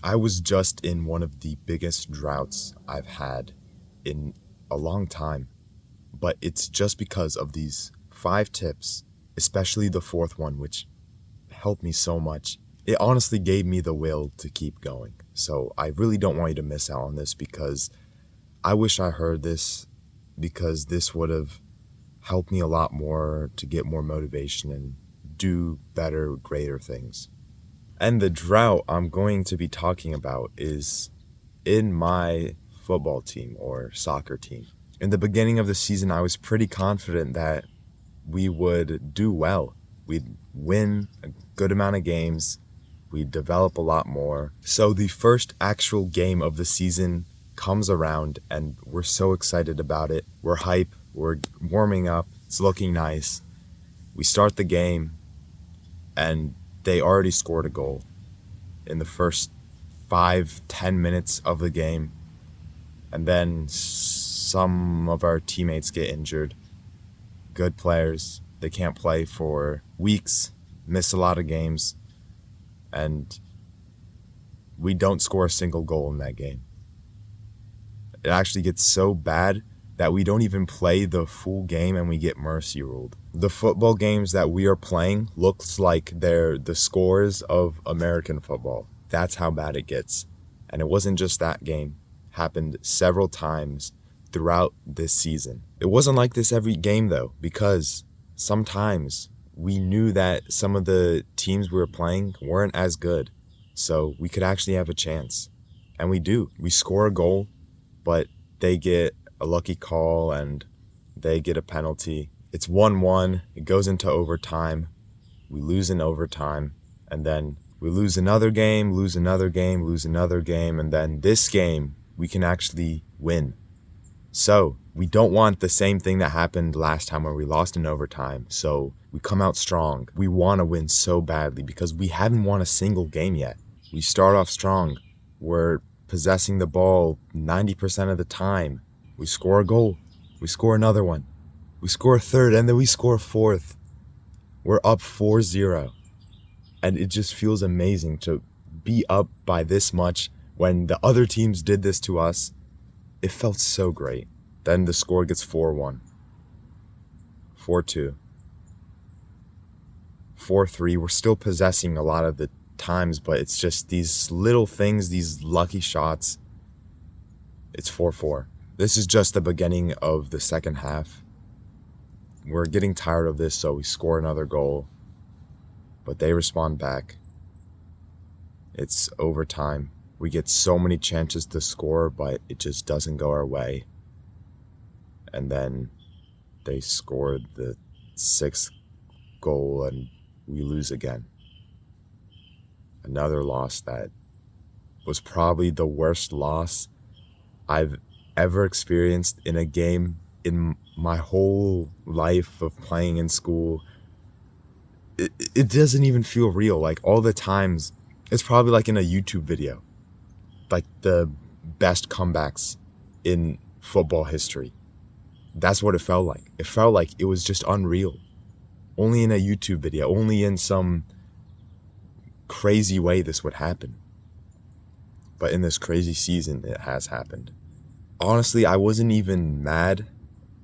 I was just in one of the biggest droughts I've had in a long time, but it's just because of these 5 tips, especially the fourth one, which helped me so much. It honestly gave me the will to keep going. So I really don't want you to miss out on this because I wish I heard this, because this would have helped me a lot more to get more motivation and do better, greater things. And the drought I'm going to be talking about is in my football team or soccer team. In the beginning of the season, I was pretty confident that we would do well. We'd win a good amount of games. We'd develop a lot more. So the first actual game of the season comes around and we're so excited about it. We're hype. We're warming up. It's looking nice. We start the game and they already scored a goal in the first 5-10 minutes of the game. And then some of our teammates get injured. Good players. They can't play for weeks, miss a lot of games, and we don't score a single goal in that game. It actually gets so bad that we don't even play the full game and we get mercy ruled. The football games that we are playing looks like they're the scores of American football. That's how bad it gets. And it wasn't just that game. It happened several times throughout this season. It wasn't like this every game though, because sometimes we knew that some of the teams we were playing weren't as good. So we could actually have a chance. And we do. We score a goal, but they get a lucky call and they get a penalty. It's 1-1. It goes into overtime. We lose in overtime. And then we lose another game, lose another game, lose another game. And then this game, we can actually win. So we don't want the same thing that happened last time where we lost in overtime. So we come out strong. We want to win so badly because we haven't won a single game yet. We start off strong. We're possessing the ball 90% of the time. We score a goal. We score another one. We score a third, and then we score a fourth. We're up 4-0. And it just feels amazing to be up by this much when the other teams did this to us. It felt so great. Then the score gets 4-1, 4-2, 4-3. We're still possessing a lot of the times, but it's just these little things, these lucky shots. It's 4-4. This is just the beginning of the second half. We're getting tired of this, so we score another goal, but they respond back. It's overtime. We get so many chances to score, but it just doesn't go our way. And then they scored the 6th goal and we lose again. Another loss that was probably the worst loss I've ever experienced in a game in my whole life of playing in school. It doesn't even feel real. Like all the times, it's probably like in a YouTube video. Like the best comebacks in football history. That's what it felt like. It felt like it was just unreal. Only in a YouTube video, only in some crazy way this would happen. But in this crazy season, it has happened. Honestly, I wasn't even mad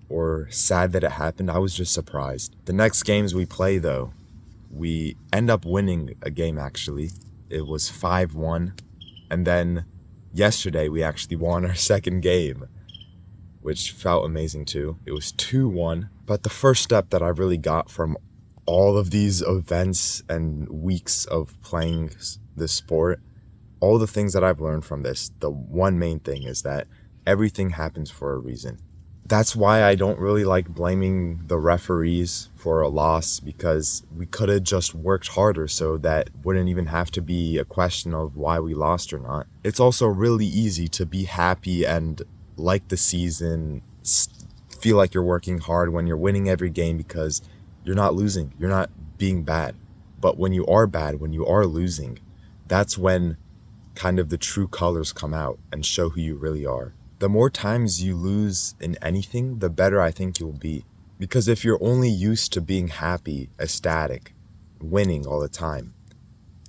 or sad that it happened. I was just surprised. The next games we play, though, we end up winning a game, actually. It was 5-1. And then yesterday, we actually won our second game, which felt amazing too. It was 2-1. But the first step that I really got from all of these events and weeks of playing this sport, all the things that I've learned from this, the one main thing is that everything happens for a reason. That's why I don't really like blaming the referees for a loss, because we could have just worked harder so that wouldn't even have to be a question of why we lost or not. It's also really easy to be happy and like the season, feel like you're working hard when you're winning every game because you're not losing, you're not being bad. But when you are bad, when you are losing, that's when kind of the true colors come out and show who you really are. The more times you lose in anything, the better I think you'll be. Because if you're only used to being happy, ecstatic, winning all the time,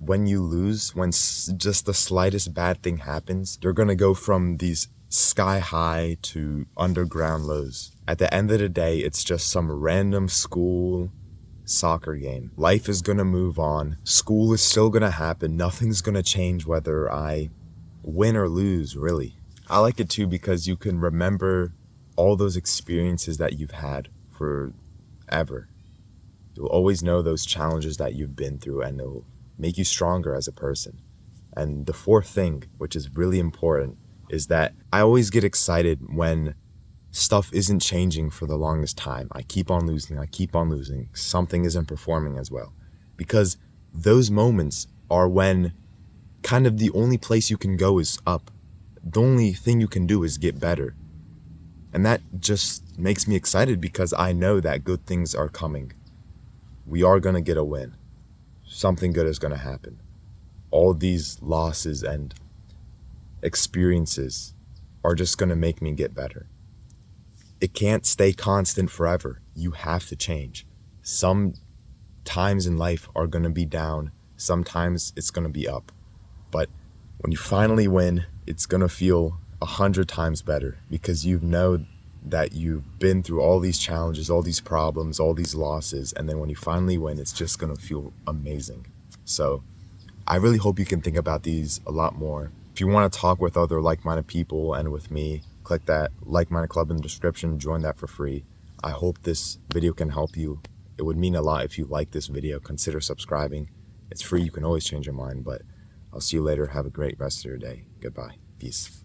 when you lose, when just the slightest bad thing happens, you're gonna go from these sky high to underground lows. At the end of the day, it's just some random school soccer game. Life is gonna move on. School is still gonna happen. Nothing's gonna change whether I win or lose, really. I like it too because you can remember all those experiences that you've had forever. You'll always know those challenges that you've been through, and it'll make you stronger as a person. And the fourth thing, which is really important, is that I always get excited when stuff isn't changing for the longest time. I keep on losing. Something isn't performing as well. Because those moments are when kind of the only place you can go is up. The only thing you can do is get better. And that just makes me excited because I know that good things are coming. We are going to get a win. Something good is going to happen. All these losses and experiences are just going to make me get better. It can't stay constant forever. You have to change. Some times in life are going to be down. Sometimes it's going to be up. But when you finally win, it's going to feel 100 times better because you know that you've been through all these challenges, all these problems, all these losses, and then when you finally win, it's just gonna feel amazing. So I really hope you can think about these a lot more. If you want to talk with other like-minded people and with me, click that like-minded club in the description, join that for free. I hope this video can help you. It would mean a lot if you like this video. Consider subscribing. It's free, you can always change your mind, but I'll see you later. Have a great rest of your day. Goodbye. Peace.